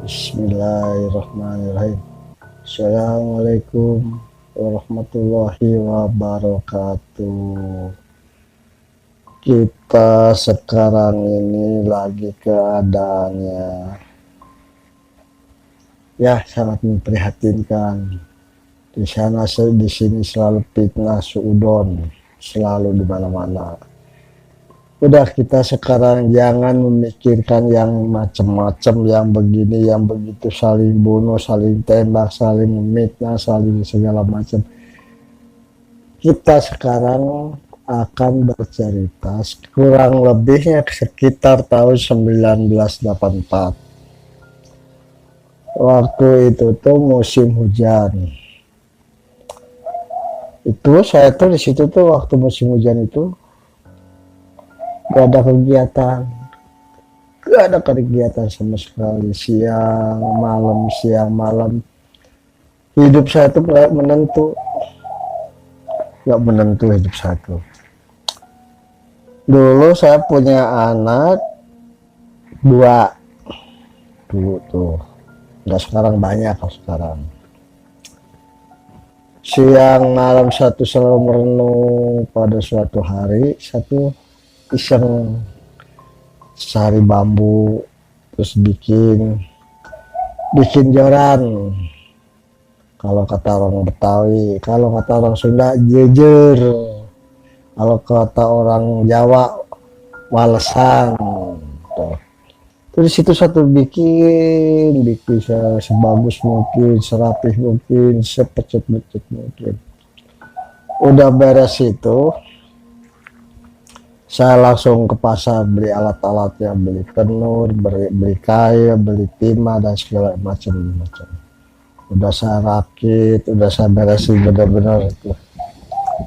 Bismillahirrahmanirrahim. Assalamualaikum warahmatullahi wabarakatuh. Kita sekarang ini lagi keadaannya ya sangat memprihatinkan. Di sini selalu fitnah suudon, selalu di mana-mana. Udah, kita sekarang jangan memikirkan yang macam-macam, yang begini, yang begitu, saling bunuh, saling tembak, saling memfitnah, saling segala macam. Kita sekarang akan bercerita kurang lebihnya sekitar tahun 1984. Waktu itu tuh musim hujan. Itu saya tuh di situ tuh waktu musim hujan itu gak ada kegiatan sama sekali. Siang malam hidup saya tuh gak menentu hidup saya tuh. Dulu saya punya anak 2 dulu tuh, nggak sekarang banyak. Kalau sekarang siang malam satu selalu merenung. Pada suatu hari satu iseng cari bambu, terus bikin joran. Kalau kata orang Betawi, kalau kata orang Sunda jejer, kalau kata orang Jawa walesan. Terus situ satu bikin sebagus mungkin, serapih mungkin, sepecut-pecut mungkin. Udah beres itu, saya langsung ke pasar beli alat-alatnya, beli kenur, beli kayu, beli timah dan segala macam. Udah saya rakit, udah saya beresin benar-benar itu.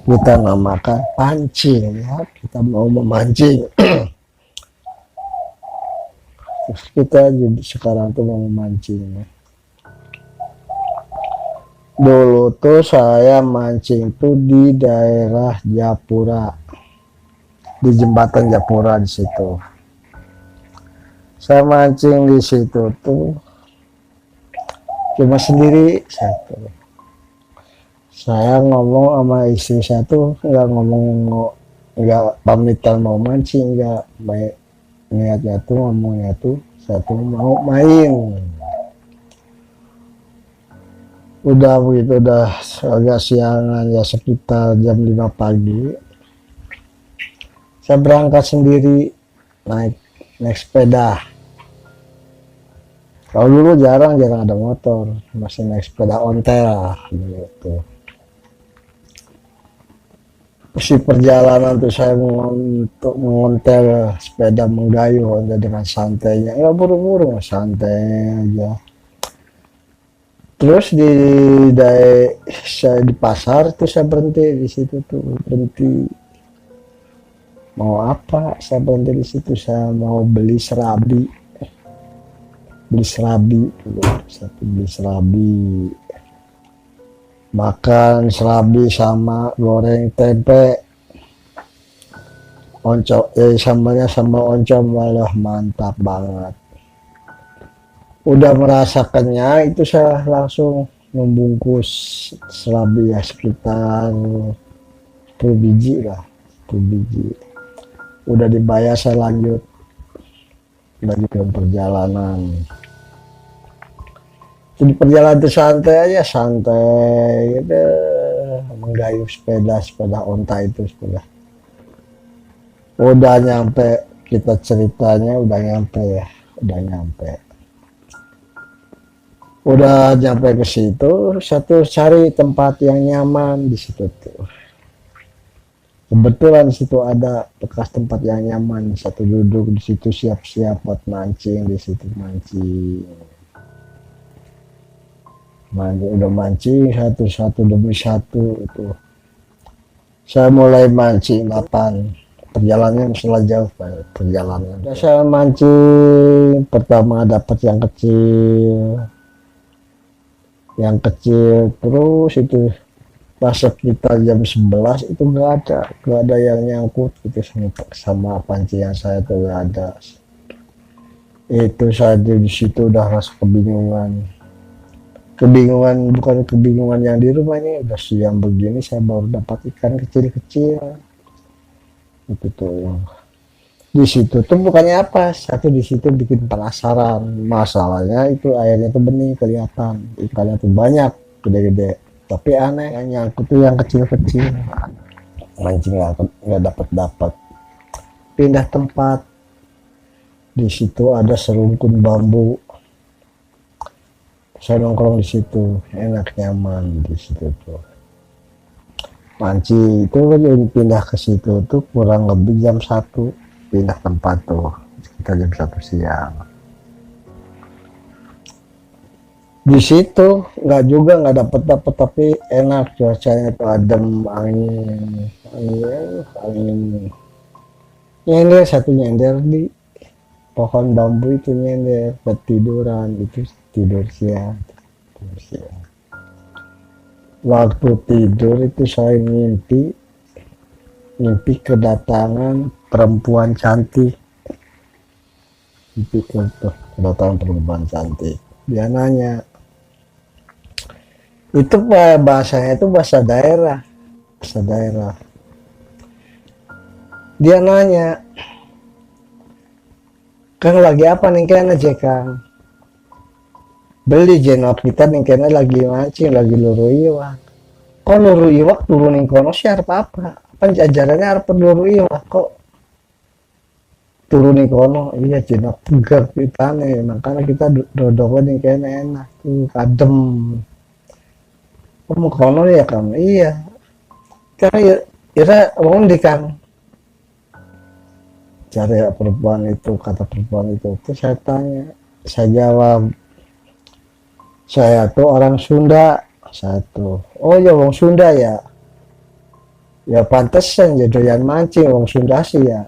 Kita namakan pancing ya, kita mau memancing. Terus kita jadi sekarang tuh mau memancing ya. Dulu tuh saya mancing tuh di daerah Japura, di jembatan Japura di situ. Saya mancing di situ tuh cuma sendiri satu. Saya ngomong sama istri saya tuh nggak pamitan mau mancing, nggak baik niatnya tuh, ngomongnya tuh saya tuh mau main. Udah begitu, udah agak siangan ya, sekitar jam 5 pagi. Saya berangkat sendiri naik sepeda. Kalau dulu jarang ada motor, masih naik sepeda ontel gitu. Si perjalanan tuh saya untuk mengontel sepeda, menggayuh dengan santainya, nggak buru-buru, santai aja. Terus saya di pasar tuh saya berhenti di situ tuh, berhenti. Mau apa? Saya berhenti di situ, saya mau beli serabi. Beli serabi, makan serabi sama goreng tempe, oncom, sambalnya sambal oncom, malah mantap banget. Udah merasa kenyang itu saya langsung membungkus serabi ya, sekitar 10 biji lah, 10 biji. Udah dibayar, saya lanjutkan perjalanan. Jadi perjalanan itu santai aja, santai gitu, menggayuh sepeda onta itu. Udah nyampe, kita ceritanya udah nyampe ke situ. Satu cari tempat yang nyaman di situ tuh. Kebetulan di situ ada bekas tempat yang nyaman, satu duduk di situ, siap-siap buat mancing di situ, udah mancing satu demi satu itu. Saya mulai mancing 8, perjalanannya masalah jauh perjalanan. Saya mancing pertama dapat yang kecil, terus itu pas sekitar jam 11 itu nggak ada yang nyangkut gitu sama pancingan saya tuh, nggak ada. Itu saja di situ udah rasa bukan kebingungan yang di rumah ini, udah siang begini saya baru dapat ikan kecil-kecil. Itu tuh yang di situ tuh bukannya apa, satu di situ bikin penasaran, masalahnya itu airnya tuh bening kelihatan, ikannya tuh banyak gede-gede, tapi aneh yang nyangkut tuh yang kecil-kecil, mancing nggak dapat pindah tempat. Di situ ada serungkun bambu, saya nongkrong di situ, enak nyaman di situ tuh mancing. Itu pindah ke situ tuh kurang lebih jam 1, pindah tempat tuh sekitar jam 1 siang. Di situ nggak dapat tapi enak cuacanya tuh, adem, angin nyender, satu nyender di pohon bambu itu, nyender ketiduran itu, tidur siang. Waktu tidur itu saya mimpi kedatangan perempuan cantik, kedatangan perempuan cantik. Dia nanya, itu bahasanya itu bahasa daerah. Dia nanya, Kang lagi apa nih kena Kang? Beli jenok kita nih kena lagi mancing, lagi luru iwak. Kok luru iwak turunin kono sih apa? Penjajarannya harus luru iwak kok turunin kono. Iya jenok tegar kita nih, makanya kita dodok nih kena enak tuh, adem. Kamu kono ya Kang? Iya. Karena ya bangun di Kang. Cari perempuan itu, kata perempuan itu saya tanya, saya jawab, saya tuh orang Sunda. Oh ya wong Sunda ya pantesan ya doyan mancing wong Sunda sih ya.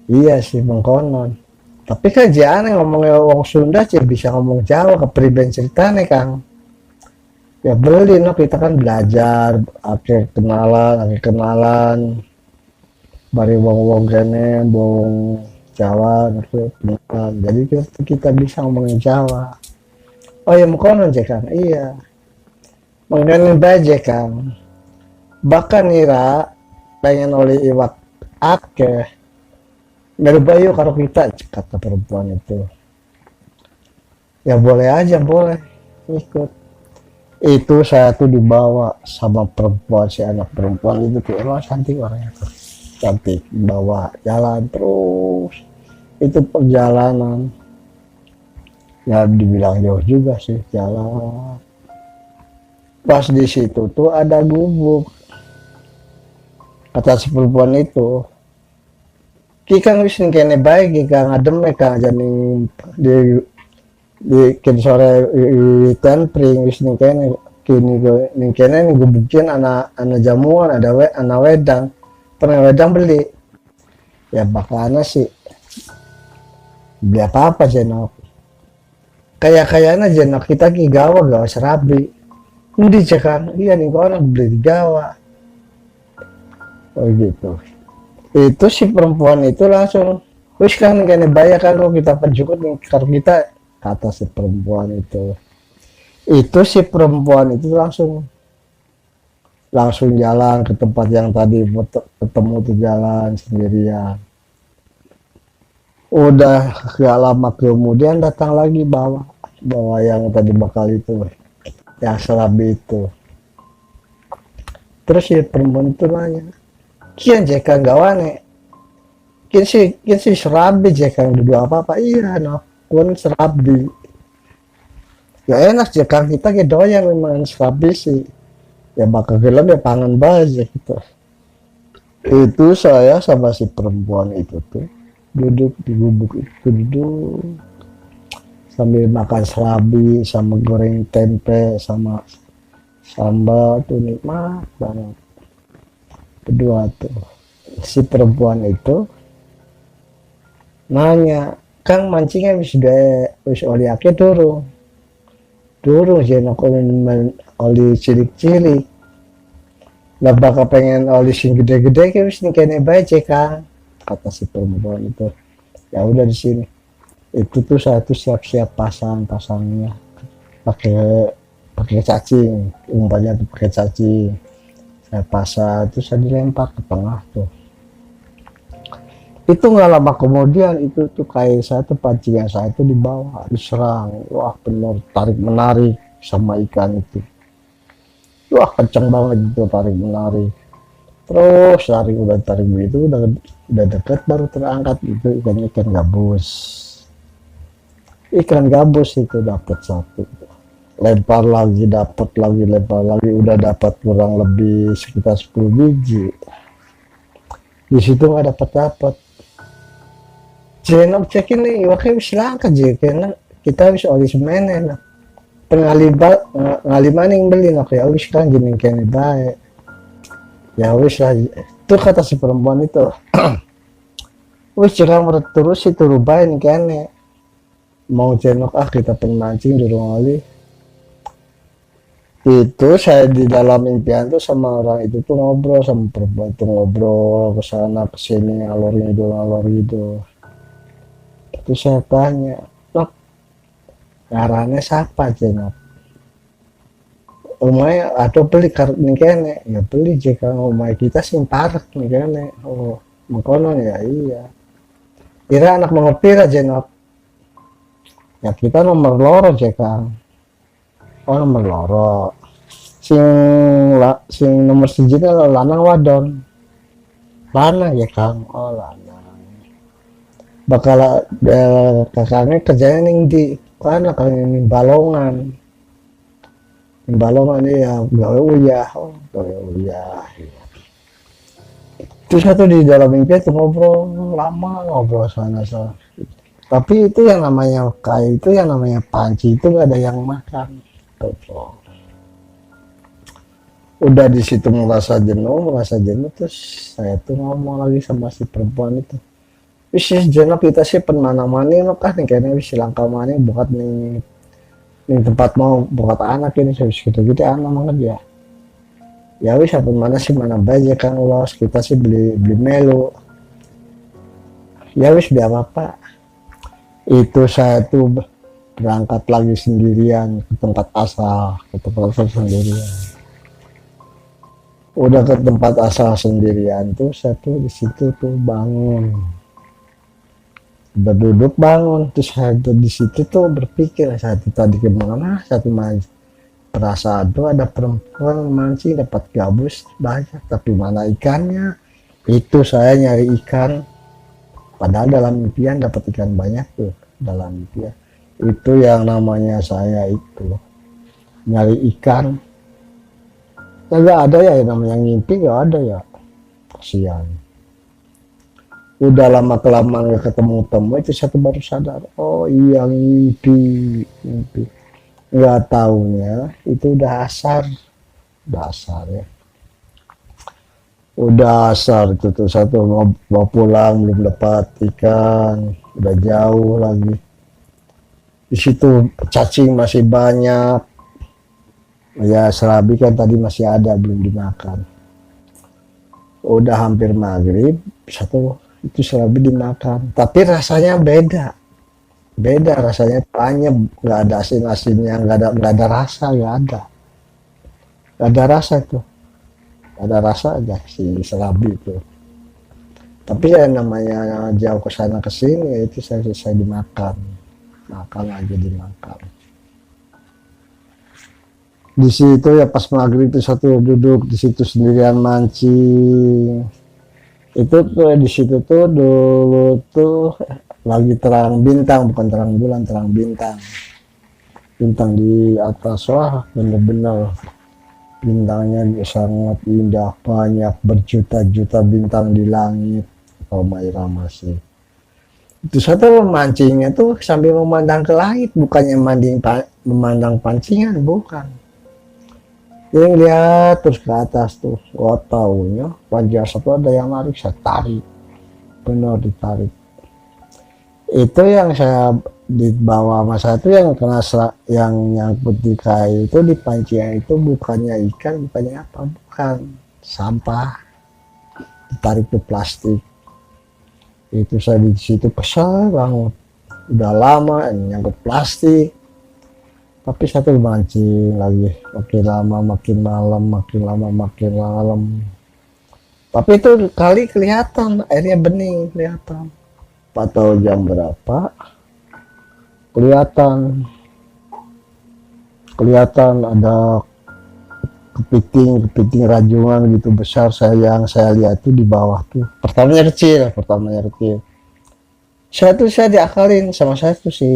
Iya sih mengkonon, tapi kan jangan ngomongnya wong Sunda sih bisa ngomong Jawa, kepriben ceritanya Kang. Ya beli no, kita kan belajar akhir kenalan bari wong kene wong Jawa, jadi kita bisa ngomongin Jawa. Oh ya mengkonon Kang. Iya mengenai baje Kang, bahkan nira pengen oleh iwak akeh merbayu karo kita, kata perempuan itu. Ya boleh aja, boleh ikut. Itu saya tuh dibawa sama perempuan, si anak perempuan itu tuh emang cantik orangnya tuh, cantik, bawa jalan terus. Itu perjalanan ya dibilang jauh juga sih jalan. Pas di situ tuh ada gubuk, kata si perempuan itu, ki kang wis kene bae ki kang adem kang janing di kin sore tempring wis kene kini kene gubukin anak jamuan, anak wedang pernah wedang beli ya bakana sih beli apa jenok kayaknya jenok kita ki gawa serabi hindi Kang. Iya nih orang beli di gawa. Oh gitu. Itu si perempuan itu langsung, wis kan kene bayar kan kalau kita penjukut nih karo kita, kata si perempuan itu. Itu si perempuan itu langsung jalan ke tempat yang tadi ketemu tuh, jalan sendirian. Udah gak lama kemudian datang lagi bawa yang tadi bakal itu, yang serabi itu. Terus si perempuan itu nanya, kian Kang gawane kian si serabi Kang duduk apa iya no kun serabi ya enak Kang kita ke doyan memang serabi sih ya bakal film ya pangan baja gitu. Itu saya sama si perempuan itu tuh duduk di gubuk itu, duduk sambil makan serabi sama goreng tempe sama sambal tuh, nikmat banget berdua tuh. Si perempuan itu nanya, Kang mancingnya wis oli ake durung jenok oli cilik-cilik lah bakal pengen oli sing gede-gede wis kene bae Kang, kata si perempuan itu. Ya udah di sini Itu tuh saya tuh siap-siap pasangnya pakai pakai cacing, umpannya tuh pakai cacing, saya pasang terus saya dilempar ke tengah tuh. Itu nggak lama kemudian itu tuh kayak saya tuh pancingan saya tuh di bawah diserang, wah bener tarik menarik sama ikan itu, wah kenceng banget itu tarik menarik. Terus tarik begitu udah deket baru terangkat itu ikan gabus. Ikan gabus itu dapat satu, lempar lagi dapat lagi, lempar lagi udah dapat kurang lebih sekitar 10 biji. Di situ nggak dapat. Jenok cek ini wakil silangka je karena kita bisa olis menen ngalimaning beli nak ya wis kan jening kene baik. Ya wis lah itu kata si perempuan itu. Wis jangan terus itu rubahin kene. Mau jenok kita pemancing di rumah oli. Itu saya di dalam impian tuh sama orang itu tuh ngobrol sama perempuan itu, ngobrol ke sana ke sini ngalor ngidul. Terus saya tanya, "Nok, ngarannya siapa jenok?" Umay atau beli kartu kene, ya beli jika umay kita sing parek nih kene. Oh, mengkonon ya iya. Kira anak mengepira jenok. Ya kita nomor loro jeka. Oh nomor loro. Sing nomor siji lanang wadon. Lanang ya Kang. Oh lanang. Bakal kakaknya kerjanya ning di mana Kang ini balongan. Balongan ya gawe uyah. Oh, gawe uyah. Terus satu di dalam mimpi tuh ngobrol lama ngobrol sana. Tapi itu yang namanya kayak itu yang namanya panci itu gak ada yang makan. Udah di situ merasa jenuh terus saya tuh ngomong lagi sama si perempuan itu. Wis jenuh kita sih mana-mana kan kayaknya wis langkah mana buat nih tempat mau buat anak ini habis gitu anak banget ya. Ya wis apa mana sih mana baja kan ulas kita sih beli melu. Ya wis biar apa. Itu saya tuh berangkat lagi sendirian ke tempat asal sendirian. Udah ke tempat asal sendirian tuh saya tuh di situ tuh bangun, berduduk bangun terus saya tuh di situ tuh berpikir saya tuh tadi kemana satu mancing perasaan tuh ada perempuan mancing dapat gabus banyak tapi mana ikannya. Itu saya nyari ikan padahal dalam impian dapat ikan banyak tuh dalam impian. Itu yang namanya saya itu nyari ikan. Ya gak ada ya namanya ngimpi gak ada ya. Kasihan. Udah lama kelamaan gak ketemu itu satu baru sadar. Oh iya ngimpi. Gak taunya itu udah asar ya. Udah asar itu tuh satu mau pulang belum dapat ikan, udah jauh lagi. Di situ cacing masih banyak. Ya serabi kan tadi masih ada belum dimakan. Udah hampir maghrib satu itu serabi dimakan. Tapi rasanya beda rasanya banyak nggak ada asin-asinnya nggak ada rasa nggak ada rasa tuh. Ada rasa aja si serabi itu. Tapi ya namanya jauh ke sana ke sini itu saya dimakan aja dimakan. Di situ ya pas maghrib itu satu duduk di situ sendirian mancing. Itu tuh di situ tuh dulu tuh lagi terang bintang bukan terang bulan terang bintang di atas. Wah bener-bener bintangnya sangat indah, banyak berjuta-juta bintang di langit. Oh masih itu satu memancingnya tuh sambil memandang ke langit, bukannya memandang pancingan, bukan. Jadi lihat terus ke atas tuh. Gak taunya wajah satu ada yang narik, saya tarik, benar ditarik. Itu yang saya di bawah masa itu yang kena yang nyangkut di kayu itu di pancingan itu bukannya ikan, bukannya apa, bukan sampah ditarik ke plastik. Itu saya di situ kesal banget. udah lama nyangkut plastik. Tapi satu mancing lagi, makin lama makin malam, makin lama makin malam. Tapi itu kali kelihatan airnya bening, kelihatan. Pak tahu jam berapa? Kelihatan ada kepiting rajungan gitu besar. Saya lihat tuh di bawah tuh. Pertamanya kecil. Saya diakalin sama saya tuh si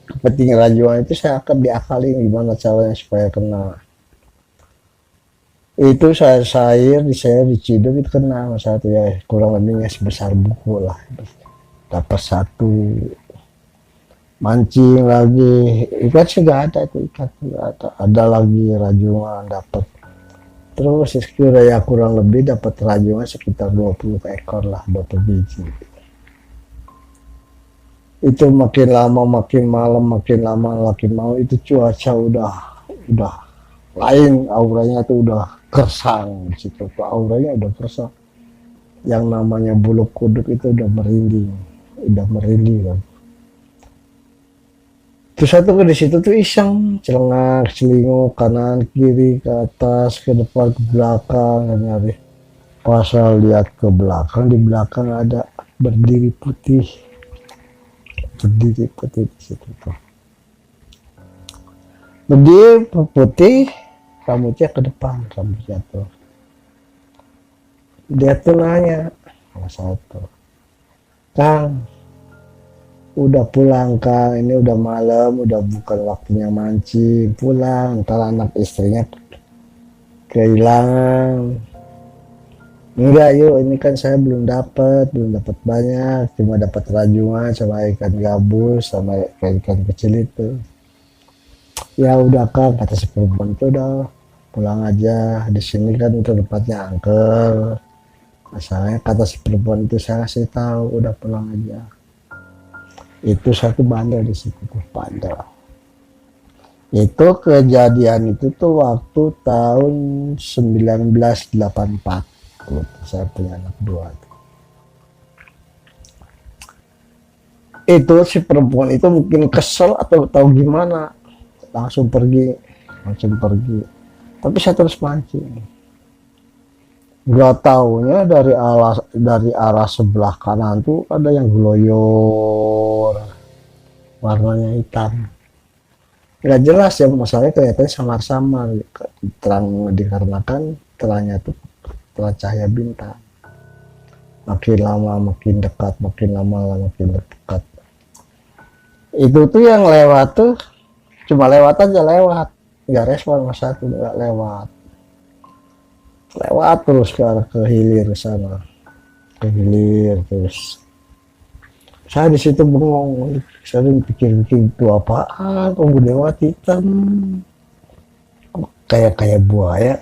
kepiting rajungan itu, saya akan diakalin gimana caranya supaya kena. Itu saya diciduk itu kena sama satu ya, kurang lebihnya sebesar buku lah. Dapat satu. Mancing lagi, ikan sih nggak ada, itu ikan nggak ada lagi rajungan dapat. Terus sekira ya kurang lebih dapat rajungan sekitar 20 ekor lah, 20 biji. Itu makin lama makin malam, makin lama makin malam, itu cuaca udah lain, auranya tuh udah gersang di situ tuh, auranya udah gersang. Yang namanya bulu kuduk itu udah merinding kan. Terus satu di situ tuh iseng celengak selingkuh kanan kiri ke atas ke depan ke belakang nyari. Pas saya lihat ke belakang, di belakang ada berdiri putih di situ tuh. Berdiri putih, rambutnya ke depan, rambutnya tuh. Dia tuh nanya sama saya tuh, "Kang, udah pulang Kang, ini udah malam, udah bukan waktunya mancing, pulang, ntar anak istrinya kehilangan." "Enggak yuk, ini kan saya belum dapat banyak, cuma dapat rajungan sama ikan gabus sama ikan kecil itu." "Ya udah Kang," kata si perempuan itu, "udah pulang aja, di sini kan tempatnya angker." Masalahnya kata si perempuan itu, saya kasih tahu udah pulang aja. Itu satu bandel di situ tuh, bandel. Itu kejadian itu tuh waktu tahun 1984. Saya punya anak dua tuh. Itu si perempuan itu mungkin kesel atau tahu gimana, langsung pergi. Tapi saya terus mancing. Gak taunya dari arah sebelah kanan tuh ada yang geloyor, warnanya hitam. Gak jelas ya, masalahnya kelihatannya samar-samar, terang dikarenakan terangnya tuh terang cahaya bintang. Makin lama makin dekat, makin lama makin dekat. Itu tuh yang lewat tuh cuma lewat aja, nggak respon, masa tuh nggak lewat terus ke arah ke hilir sana, ke hilir terus. Saya di situ bengong, saya pikir-pikir itu apaan, kok lewat hitam, kayak buaya.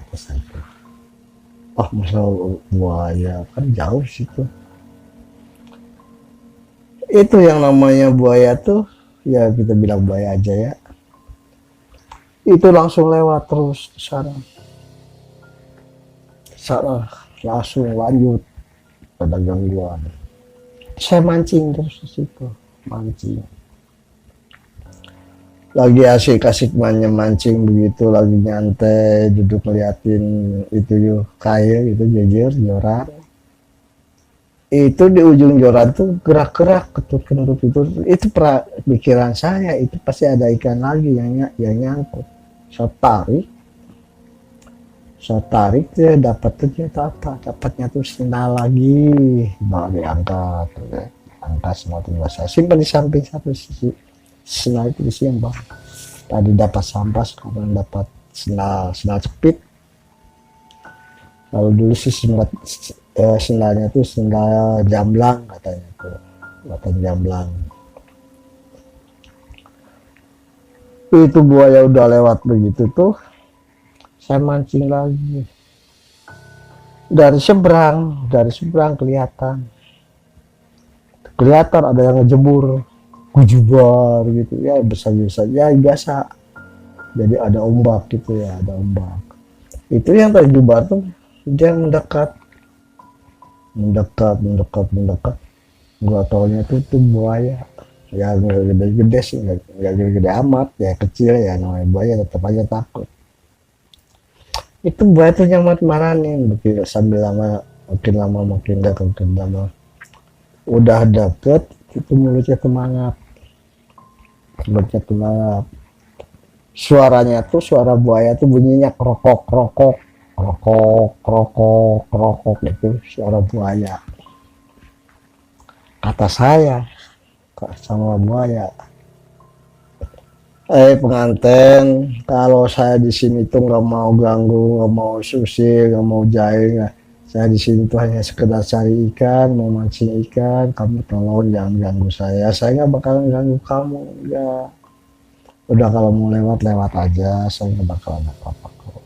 Oh masa buaya, kan jauh situ. Itu yang namanya buaya tuh, ya kita bilang buaya aja ya, itu langsung lewat terus ke sana langsung lanjut, ada gangguan. Saya mancing terus di situ, lagi asik-asik mancing begitu, lagi nyantai duduk ngeliatin itu yuk kail itu joran. Itu di ujung joran tuh gerak-gerak ketut itu pikiran saya, itu pasti ada ikan lagi yang nyangkut. Saya tarik dia dapat tuh, dapatnya tuh sendal lagi, bawa diangkat semua tuh, saya simpan di samping satu sisi. Sendal itu disimpan. Tadi dapat sampah, sekarang dapat sendal cepit. Kalau dulu sih sendalnya tuh sendal jamblang katanya tuh, jamblang. Itu buaya udah lewat begitu tuh, saya mancing lagi. Dari seberang kelihatan ada yang ngejebur, gujubar gitu ya, besar ya biasa. Jadi ada ombak gitu ya, Itu yang terjebar tuh dia mendekat. Nggak taunya tuh buaya Ya nggak gede-gede sih, nggak gede-gede amat, ya kecil ya, namanya buaya tetap aja takut. Itu buaya tuh nyamat maranin begitu, sambil lama makin lama udah dapet, itu mulutnya semangat, suaranya tuh, suara buaya tuh bunyinya krokok krokok krokok krokok krokok, itu suara buaya kata saya sama buaya. Penganten, kalau saya di sini tuh nggak mau ganggu, nggak mau susi, nggak mau jahil, nggak. Saya di sini tuh hanya sekedar cari ikan, mau mancing ikan. Kamu tolong jangan ganggu saya. Saya nggak bakalan ganggu kamu, ya. Udah kalau mau lewat lewat aja, saya nggak bakalan apa-apa kok.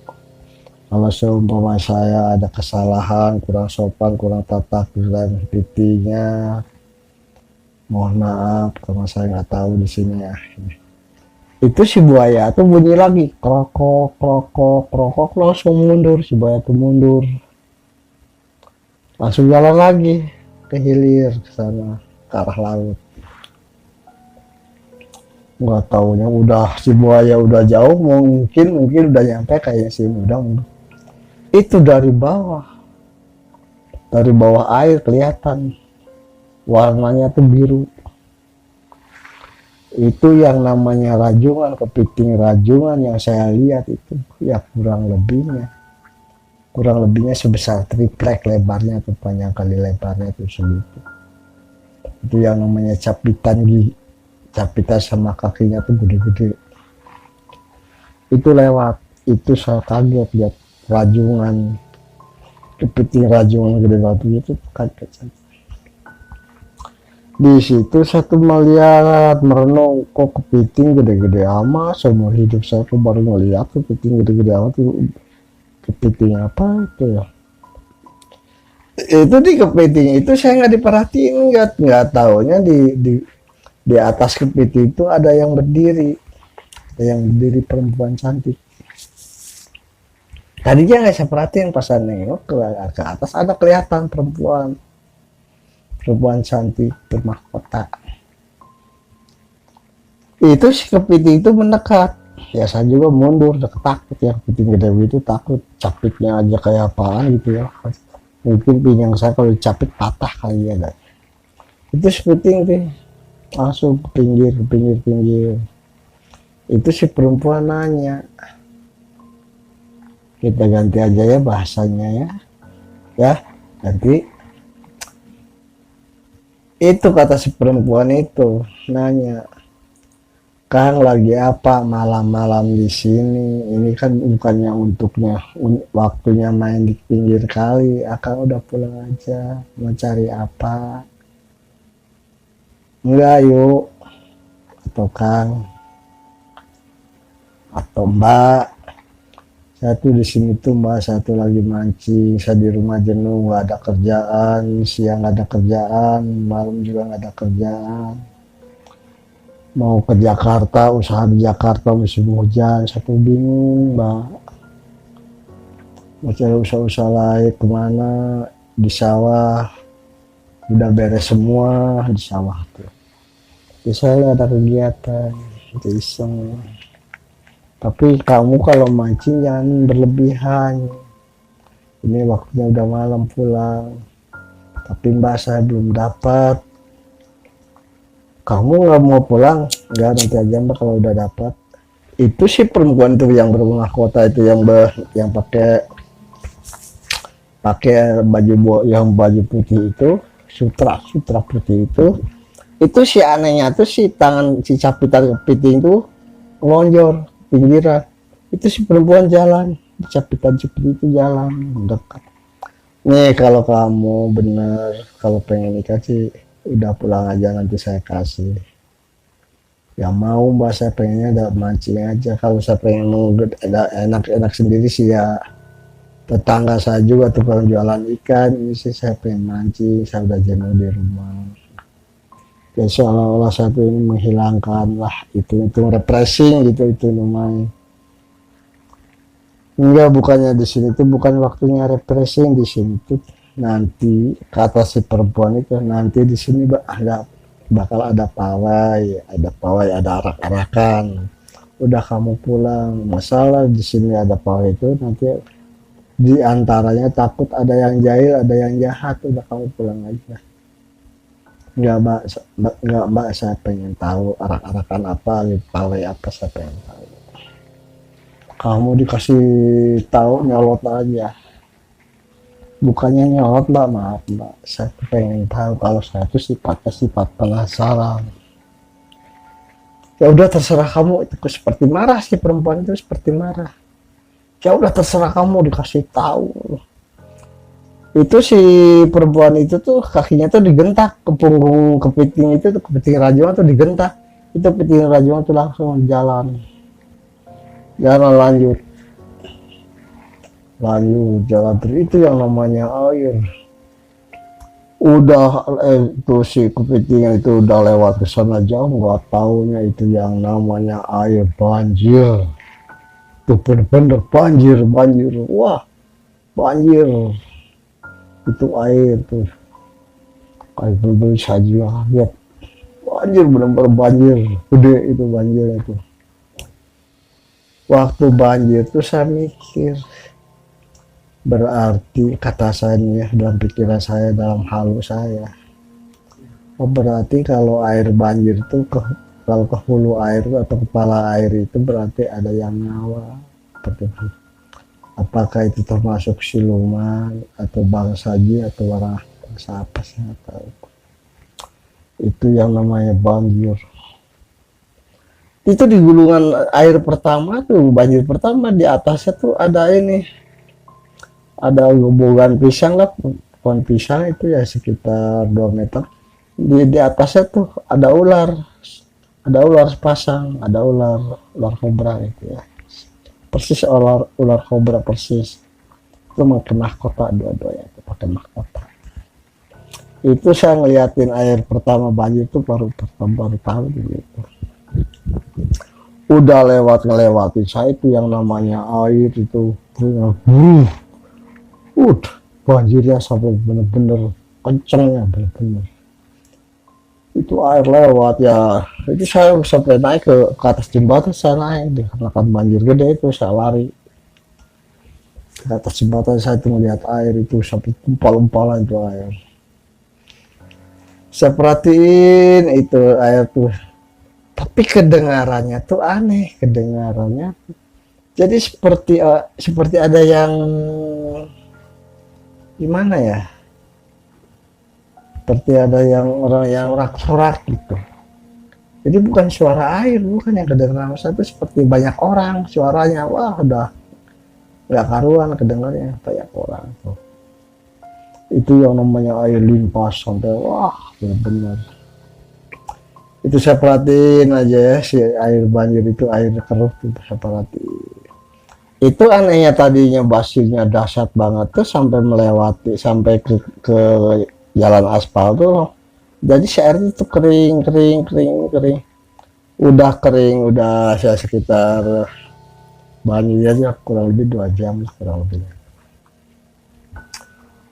Kalau seumpama saya ada kesalahan, kurang sopan, kurang tata dan pitinya, mohon maaf karena saya nggak tahu di sini ya. Itu si buaya tuh bunyi lagi krokok krokok krokok, langsung mundur, si buaya tuh mundur, langsung jalan lagi ke hilir, ke sana, ke arah laut. Nggak taunya udah si buaya udah jauh, mungkin udah nyampe kayak si udang. Itu dari bawah air kelihatan warnanya tuh biru. Itu yang namanya rajungan, kepiting rajungan yang saya lihat itu ya kurang lebihnya sebesar triplek lebarnya tuh, panjang kali lebarnya tuh segitu. Itu yang namanya capitan sama kakinya tuh gede-gede. Itu lewat, itu saya kaget lihat rajungan, kepiting rajungan gede batu itu, kaget. Di situ satu melihat merenung, kok kepiting gede-gede amat, seumur hidup saya tuh baru melihat kepiting gede-gede amat. Kepiting apa itu ya, itu di kepiting itu saya nggak diperhatiin, nggak taunya di atas kepiting itu ada yang berdiri, perempuan cantik. Tadinya nggak saya perhatiin, pas saya nengok ke atas ada kelihatan perempuan cantik bermahkota. Itu si kepiting itu mendekat, ya saya juga mundur, takut ya, kepiting gede itu takut, capitnya aja kayak apaan gitu ya, mungkin pinggang saya kalau dicapit patah kali ya. Itu si kepiting tuh langsung ke pinggir. Itu si perempuan nanya, kita ganti aja ya bahasanya ya ganti. Itu kata si perempuan itu nanya, Kang lagi apa malam-malam di sini? Ini kan bukannya waktunya main di pinggir kali. Akang udah pulang aja. Mau cari apa? Enggak yuk. Atau Kang, atau Mbak. Satu di sini tuh Mbak, satu lagi mancing. Saya di rumah jenuh, nggak ada kerjaan. Siang nggak ada kerjaan, malam juga nggak ada kerjaan. Mau ke Jakarta, usaha di Jakarta musim hujan, satu bingung Mbak. Mau cari usaha-usaha lain kemana, di sawah, udah beres semua di sawah tuh. Di saya ada kegiatan, itu iseng. Tapi kamu kalau mancing jangan berlebihan. Ini waktunya udah malam pulang. Tapi Mbak saya belum dapat. Kamu nggak mau pulang? Nggak, nanti aja Mbak kalau udah dapat. Itu si perempuan itu yang bermahkota itu, yang pakai baju putih itu, sutra putih itu si anehnya tuh si capitan kepiting itu ngelonjor pinggiran. Itu si perempuan jalan, capitan itu jalan mendekat. Nih kalau kamu bener, kalau pengen nikah sih udah pulang aja, nanti saya kasih. Ya mau Mbak, saya pengennya ada mancing aja. Kalau saya pengen enak-enak sendiri sih ya, tetangga saya juga tukang jualan ikan. Ini sih saya pengen mancing, saya udah jenuh di rumah. Ya seolah-olah satu ini menghilangkan lah, itu refreshing gitu, itu namanya. Enggak, bukannya di sini tuh bukan waktunya refreshing, di sini tuh nanti kata si perempuan itu nanti di sini ada bakal ada pawai, ada arak-arakan. Udah kamu pulang, masalah di sini ada pawai itu nanti di antaranya takut ada yang jahil, ada yang jahat. Udah kamu pulang aja. Nggak mbak, saya pengen tahu arak-arakan apa, pawai apa, saya pengen tahu. Kamu dikasih tahu nyolot aja. Bukannya nyolot mbak, maaf mbak, saya pengen tahu. Kalau saya itu sifatnya sifat penasaran. Ya udah terserah kamu. Itu seperti marah sih, perempuan itu seperti marah. Ya udah terserah kamu, dikasih tahu. Itu si perempuan itu tuh kakinya tuh digentak ke punggung kepiting itu tuh, kepiting rajungan tuh digentak. Itu kepiting rajungan tuh langsung jalan lanjut jalan terus. Itu yang namanya air. Udah itu si kepiting itu udah lewat ke sana jauh, nggak taunya itu yang namanya air banjir. Itu bener-bener banjir. Wah, banjir. Itu air tuh kayak bener-bener saja lihat. Banjir, bener-bener banjir gede itu, banjir itu. Waktu banjir tuh saya mikir, berarti kata saya nih, dalam pikiran saya, dalam halu saya, oh berarti kalau air banjir itu kalau ke hulu air atau kepala air itu berarti ada yang nyawa seperti itu. Apakah itu termasuk siluman atau bangsa jin atau bangsa apa, saya nggak tahu. Itu yang namanya banjir. Itu di gulungan air pertama tuh, banjir pertama, di atasnya tuh ada ini, ada gobogan pisang lah, pohon pisang itu ya sekitar 2 meter. Di atasnya tuh ada ular sepasang, ada ular kobra itu ya, persis ular kobra persis. Itu pakai mahkota, dua-duanya itu pakai mahkota. Itu saya ngeliatin air pertama banjir itu baru tahu gitu. Udah ngelewatin saya itu yang namanya air itu, banjirnya sampai bener-bener kencengnya, bener-bener itu air lewat ya. Itu saya sampai naik ke atas jembatan, saya naik karena kan banjir gede itu, saya lari ke atas jembatan. Saya itu melihat air itu sampai umpal-umpalan itu air. Saya perhatiin itu air tuh, tapi kedengarannya tuh aneh, kedengarannya jadi seperti ada yang gimana ya, seperti ada yang orang yang rak-rak gitu. Jadi bukan suara air, bukan yang kedengaran saya itu, seperti banyak orang suaranya. Wah, udah nggak karuan kedengarnya, banyak orang tuh. Itu yang namanya air limpah sampai wah benar-benar. Itu saya perhatiin aja ya, si air banjir itu, air keruh itu saya perhatiin. Itu anehnya, tadinya basirnya dahsyat banget tuh sampai melewati sampai ke jalan aspal tuh. Jadi si air itu kering. Udah kering, udah saya sekitar banjirnya kurang lebih 2 jam kurang lebih.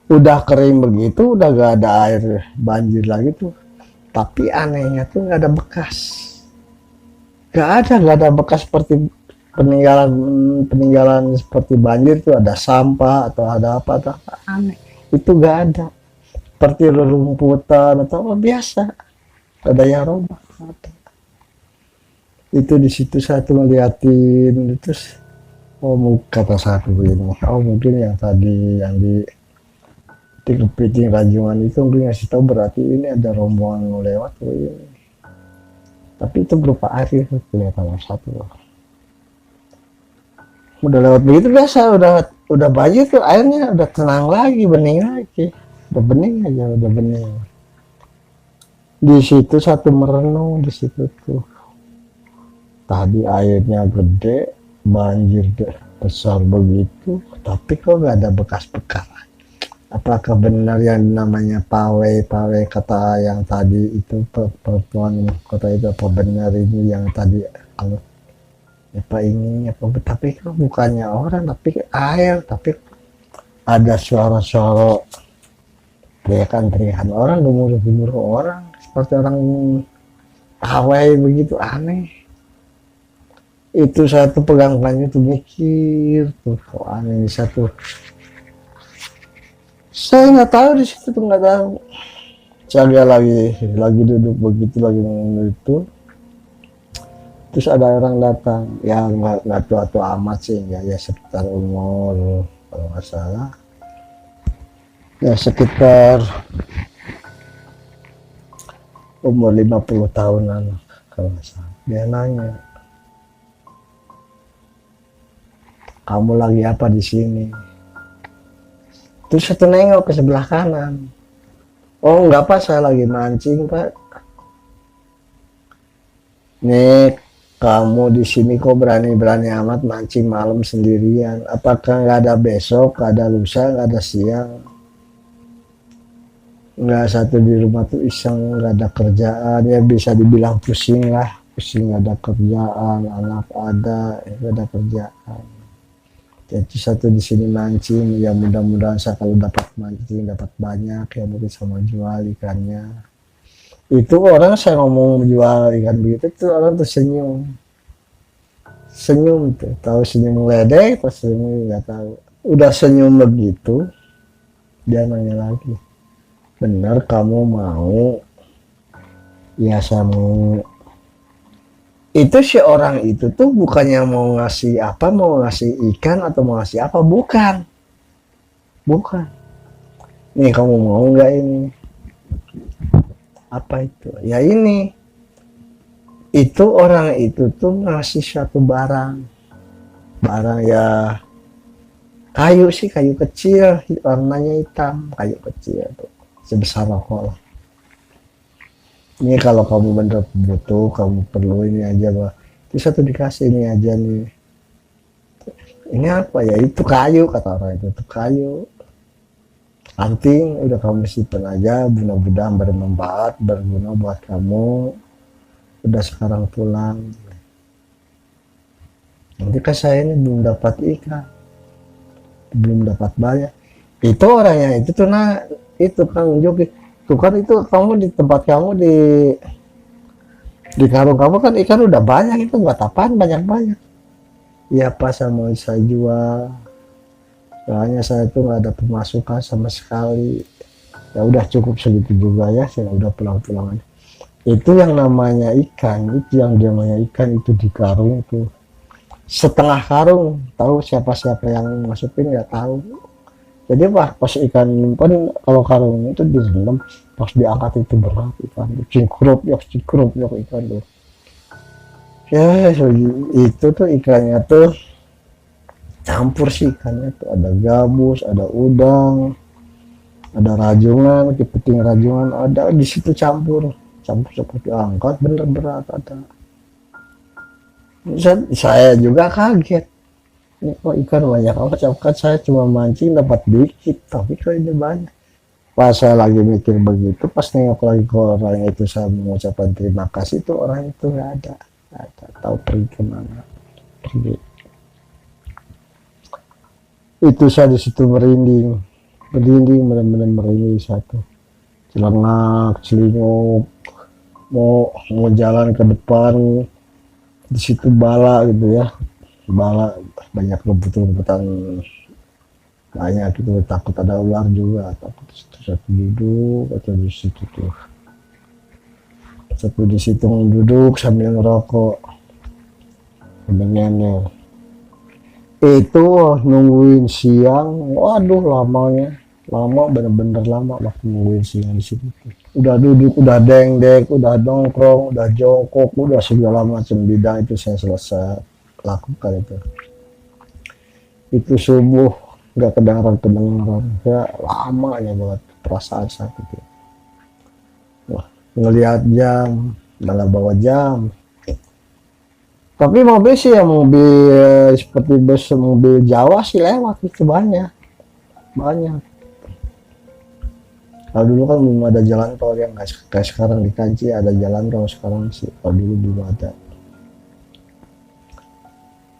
Udah kering begitu, udah gak ada air banjir lagi tuh. Tapi anehnya tuh nggak ada bekas. Gak ada bekas seperti peninggalan seperti banjir tuh, ada sampah atau ada apa atau aneh. Itu gak ada. Seperti rerumputan atau apa biasa. Ada yang roboh. Itu di situ saya tuh ngeliatin, terus kata saya begini, mungkin yang tadi yang di kepiting rajungan itu mungkin ngasih tahu, berarti ini ada rombongan lewat tuh ini. Tapi itu berupa air kelihatan satu. Udah lewat begitu biasa, udah banjir tuh, airnya udah tenang lagi, bening lagi, udah bening aja, udah bening. Di situ satu merenung di situ tuh. Tadi airnya gede, banjir besar begitu, tapi kok nggak ada bekas-bekas. Apakah benar yang namanya pawai kata yang tadi itu, perempuan kota itu, apa benar ini yang tadi apa ini apa, tapi kan bukannya orang tapi air, tapi ada suara-suara dia kan teriakan orang, gemuruh-gemuruh orang seperti orang pawai begitu, aneh. Itu satu pegang-pegangnya tuh mikir tuh, kok aneh ini satu. Saya nggak tahu di situ tuh, nggak tahu. Saya lagi duduk begitu, lagi ngomong itu, terus ada orang datang, ya nggak tua-tua amat sih, ya sekitar umur, kalau nggak salah ya sekitar umur 50 tahunan kalau nggak salah. Dia nanya, kamu lagi apa di sini? Terus satu nengok ke sebelah kanan. Oh nggak, Pak, saya lagi mancing, Pak. Nih, kamu di sini kok berani-berani amat mancing malam sendirian? Apakah nggak ada besok, nggak ada lusa, nggak ada siang? Nggak satu di rumah tuh iseng, nggak ada kerjaan, ya bisa dibilang pusing lah. Pusing, nggak ada kerjaan, anak ada, nggak ada kerjaan. Jadi satu di sini mancing, ya mudah-mudahan saya kalau dapat mancing dapat banyak, ya mungkin sama jual ikannya. Itu orang saya ngomong jual ikan begitu tuh orang tuh senyum, senyum tuh, tahu senyum ledek, pas senyum nggak tahu. Udah senyum begitu, dia nanya lagi, bener kamu mau? Ya saya mau. Itu si orang itu tuh bukannya mau ngasih apa, mau ngasih ikan atau mau ngasih apa, bukan, bukan. Nih kamu mau nggak ini? Apa itu? Ya ini. Itu orang itu tuh ngasih suatu barang, barang ya kayu sih, kayu kecil, warnanya hitam, kayu kecil tuh, sebesar rokok lah. Ini kalau kamu bener butuh, kamu perlu ini aja, bah. Itu satu dikasih ini aja nih. Ini apa ya? Itu kayu, kata orang itu kayu. Anting, udah kamu simpen aja, mudah-mudahan bermanfaat, berguna buat kamu. Udah sekarang pulang. Nanti kan saya ini belum dapat ikan, belum dapat banyak. Itu orangnya itu tuh, nah itu Kang Joki. Tuh kan itu kamu di tempat kamu di karung kamu kan ikan udah banyak, itu buat apaan banyak-banyak? Ya pas mau saya jual, soalnya saya tuh nggak ada pemasukan sama sekali. Ya udah cukup segitu juga ya, saya udah pulang-pulang aja. Itu yang namanya ikan, itu yang namanya ikan itu di karung tuh setengah karung, tahu siapa-siapa yang masukin nggak tahu. Jadi pas ikan kan kalau karung itu direndam, pas diangkat itu berat ikan, cingkrup ya ikan tuh. Ya itu tuh ikannya tuh campur sih, ikannya tuh ada gabus, ada udang, ada rajungan, kepiting rajungan ada di situ, campur seperti angkat bener berat ada. Saya juga kaget. Ini kok ikan banyak amat, kan saya cuma mancing dapat dikit, tapi kok ini banyak. Pas saya lagi mikir begitu, pas nengok lagi ke orang itu, saya mengucapkan terima kasih, itu orang itu nggak ada, tahu pergi kemana, pergi. Itu saya di situ merinding, benar-benar merinding satu, celengak, celinguk, mau jalan ke depan, di situ bala gitu ya, bala banyak rumput-rumputan banyak gitu, takut ada ular juga, takut satu duduk atau di situ tuh satu di situ duduk sambil ngerokok dengan itu nungguin siang. Waduh lama bener-bener lama waktu nungguin siang di situ tuh. Udah duduk, udah dengdek, udah nongkrong, udah jongkok, udah segala macam bidang itu saya selesai lakukan itu subuh nggak kedengaran ya, lama ya buat perasaan saat itu. Wah, ngelihat jam malah bawa jam, tapi mobil sih ya mobil seperti bus, mobil Jawa sih lewat itu banyak. Kalau dulu kan belum ada jalan tol yang kayak sekarang di Kanci ada jalan tol sekarang sih, kalau dulu belum ada.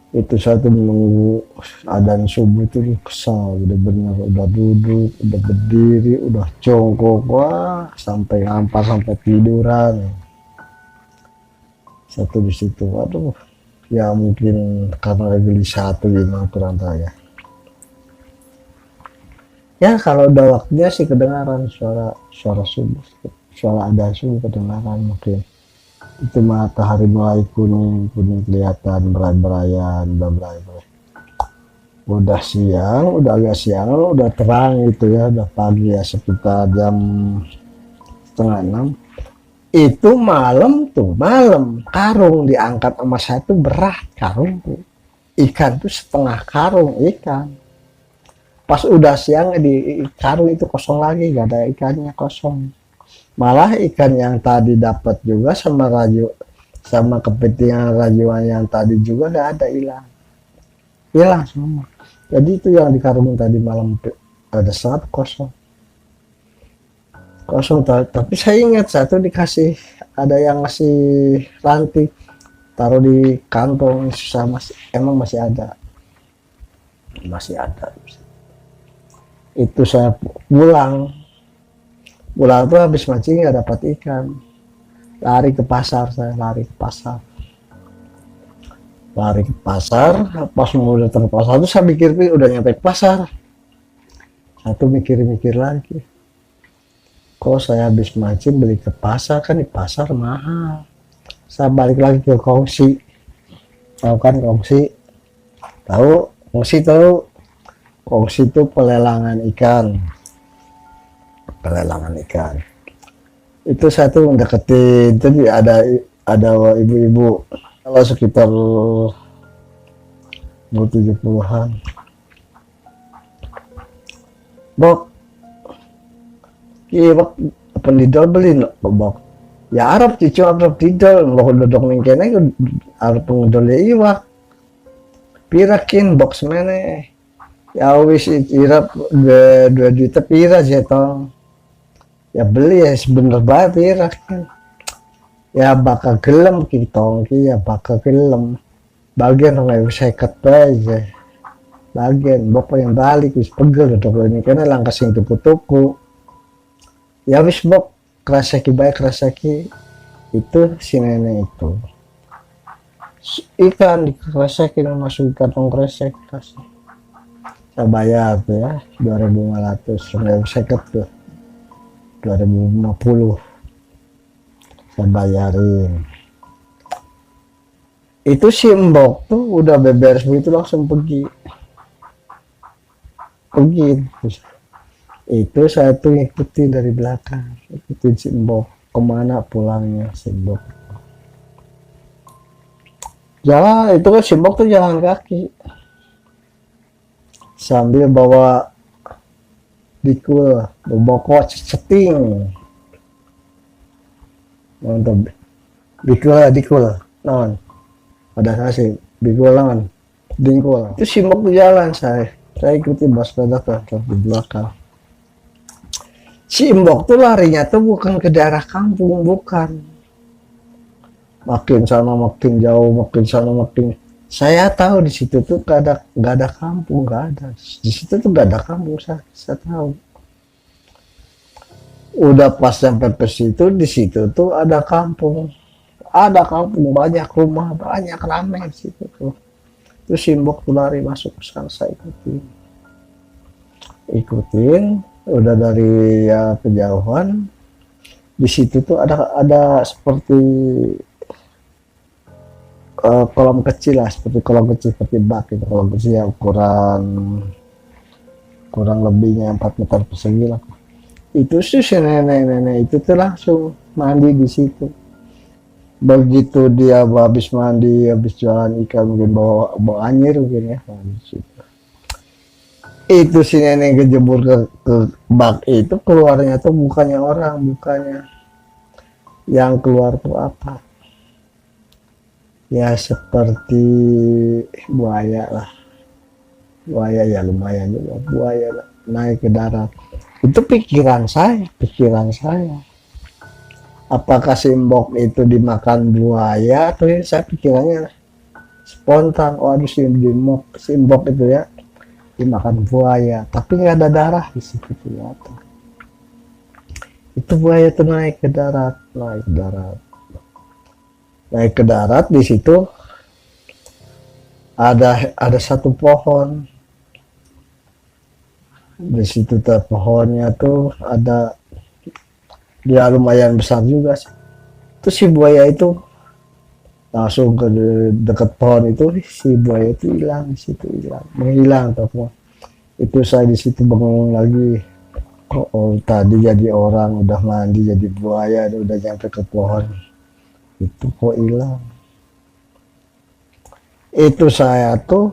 Itu satu menunggu adzan subuh itu kesal, udah bener, udah duduk, udah berdiri, udah jongkok, wah sampai ngampar sampai tiduran. Satu di situ, aduh, ya mungkin karena gelisah satu gimana kurang tahu ya. Ya kalau udah waktunya sih kedengaran suara suara subuh, suara adzan subuh kedengaran mungkin. Itu matahari mulai kuning kuning kelihatan berai-beraian, udah siang, udah agak siang, udah terang gitu ya, udah pagi ya sekitar jam setengah 6. Itu malam tuh, malam karung diangkat sama saya tuh berat karung tuh. Ikan tuh setengah karung ikan. Pas udah siang di karung itu kosong lagi, gak ada ikannya, kosong. Malah ikan yang tadi dapat juga sama raju, sama kepiting rajuan yang tadi juga gak ada, hilang. Hilang semua. Jadi itu yang di karung tadi malam ada saat kosong. Kosong, tapi saya ingat satu dikasih, ada yang ngasih ranting, taruh di kantong, susah masih, emang masih ada. Masih ada. Itu saya pulang tuh habis mancing nggak dapat ikan, lari ke pasar, saya lari ke pasar, pas mau datang ke pasar tuh saya mikir udah nyampe ke pasar, satu mikir lagi, kok saya habis mancing beli ke pasar, kan di pasar mahal. Saya balik lagi ke kongsi, tahu kan kongsi, tahu kongsi itu pelelangan ikan. Itu satu mendekati, jadi ada ibu-ibu kalau sekitar 70-an. Bok, iya bok, pendidol beli no, bok. Ya Arab cicu Arab didol, bok dodok ning kene Arab ngedol iwak. Pirakin box mana? Ya wis irap 2 juta pira jetong. Ya beli ya sebener banget pira kan. Ya bakal gelem kitong ki, ya bakal gelem. Bagian nggak bisa ikat aja. Bagian bapak yang balik wis pegel dok ini karena langkah sing tuku-tuku. Ya wis bok kerasaki baik kerasaki itu si nenek itu. Ikan dikerasakin masuk kantong kresek kasih. Saya bayar tuh ya 2.500, nggak bisa tuh 2050 saya bayarin. Itu simbok tuh udah beberes begitu langsung pergi terus. Itu saya tuh ngikutin dari belakang, ikutin simbok kemana pulangnya simbok. Jalan itu kan simbok tuh jalan kaki sambil bawa dikul, bawa ceting, mantap, dikul, non, pada saya dikul non, dikul. Itu simbok di jalan saya ikuti bas sepeda ke di belakang. Simbok tuh larinya tuh bukan ke daerah kampung, bukan. Makin sana makin jauh, makin sana makin. Saya tahu di situ tuh gak ada kampung, gak ada. Di situ tuh gak ada kampung, saya tahu. Udah pas sampai ke situ, di situ tuh ada kampung. Ada kampung, banyak rumah, banyak ramai di situ tuh. Terus simbok tuh lari masuk ke sana, saya ikutin. Udah dari ya kejauhan. Di situ tuh ada seperti kolam kecil lah, seperti bak gitu. Kolam kecil ya ukuran kurang lebihnya 4 meter persegi lah. Itu sih si nenek itu tuh langsung mandi di situ. Begitu dia habis mandi, habis jualan ikan, mungkin bawa anyir mungkin ya, di situ. Itu si nenek kejebur ke bak itu, keluarnya tuh bukannya orang, bukannya. Yang keluar tuh apa? Ya seperti buaya lah, buaya ya lumayan juga, buaya lah, naik ke darat. Itu pikiran saya, apakah simbok itu dimakan buaya atau ya, saya pikirannya spontan, waduh si Mbok itu ya dimakan buaya, tapi nggak ada darah di situ ternyata. Itu buaya tuh naik ke darat, naik ke darat. Di situ ada satu pohon. Di situ pohonnya tuh ada, dia lumayan besar juga sih. Terus si buaya itu langsung ke dekat pohon itu, si buaya itu hilang di situ, menghilang toh. Itu saya di situ bengong lagi. Oh, tadi jadi orang udah mandi jadi buaya, udah nyampe ke pohon. Itu kok hilang. Itu saya tuh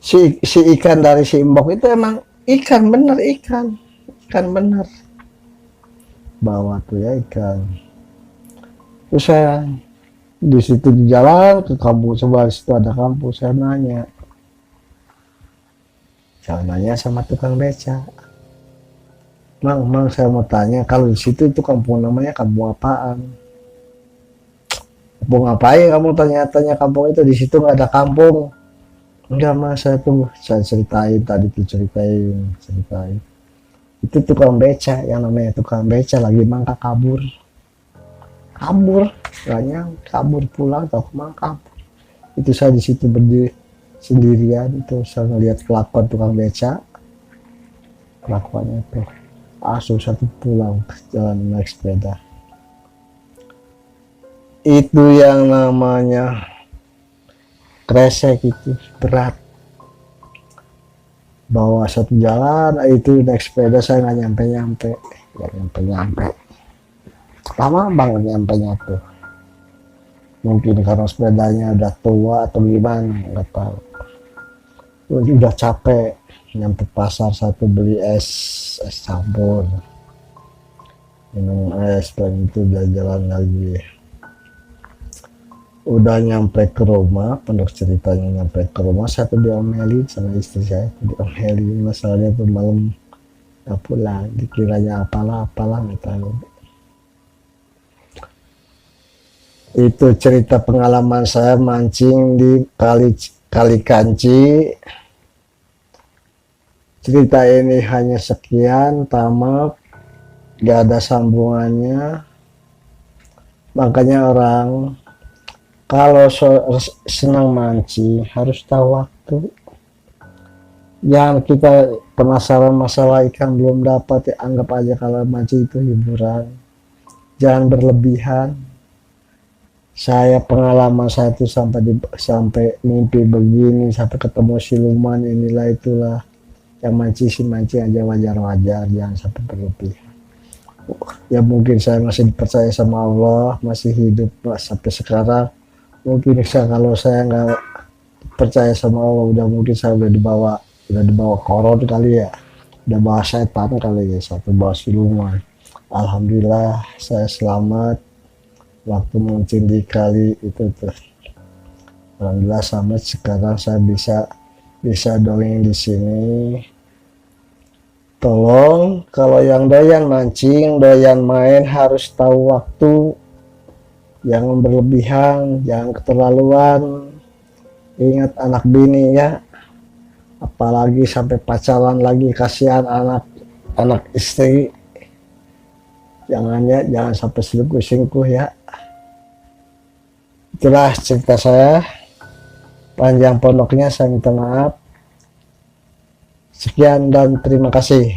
si ikan dari si Mbok itu emang ikan bener, ikan bener. Bawa tuh ya ikan. Terus saya di situ di jalan ke kampung sebelah situ ada kampung, saya nanya sama tukang beca, mang saya mau tanya, kalau di situ itu kampung namanya kampung apaan? Kampung ngapain kamu tanya-tanya kampung itu, di situ nggak ada kampung. Enggak mas, saya ceritain tadi tuh, ceritain itu tukang beca, yang namanya tukang beca lagi mangka kabur kabur pulang atau kemana kabur. Itu saya di situ berdiri sendirian, itu saya ngeliat kelakuan tukang beca, kelakuannya tuh langsung satu pulang jalan naik sepeda. Itu yang namanya kresek, itu berat, bawa satu jalan. Itu naik sepeda saya nggak nyampe lama banget nyampenya tuh. Mungkin karena sepedanya udah tua atau gimana, nggak tahu. Udah capek, nyampe pasar satu beli es campur, minum es, dan itu udah jalan lagi. Udah nyampe ke rumah, pendok ceritanya nyampe ke rumah, saya tuh diomelin sama istri saya, diomelin masalahnya tuh malam nggak pulang, dikiranya apalah nggak tahu. Itu cerita pengalaman saya mancing di kali Kanci. Cerita ini hanya sekian, tamat, gak ada sambungannya. Makanya orang kalau senang mancing harus tahu waktu. Jangan kita penasaran masalah ikan belum dapat, ya anggap aja kalau mancing itu hiburan. Jangan berlebihan. Saya pengalaman saya itu sampai mimpi begini, sampai ketemu siluman, inilah itulah. Yang mancing aja wajar-wajar, jangan sampai berlebihan. Ya mungkin saya masih dipercaya sama Allah, masih hidup sampai sekarang. Mungkin kalau saya nggak percaya sama Allah, mungkin saya udah dibawa koron kali ya, udah bawa setan kali ya, satu bawa siluman. Alhamdulillah saya selamat waktu mancing di kali itu tuh. Alhamdulillah selamat, sekarang saya bisa dongeng di sini. Tolong kalau yang doyan mancing, doyan main harus tahu waktu, jangan berlebihan, jangan keterlaluan. Ingat anak bini ya, apalagi sampai pacaran lagi, kasihan anak istri. Jangan sampai selingkuh ya. Itulah cerita saya, panjang pondoknya saya minta maaf. Sekian dan terima kasih.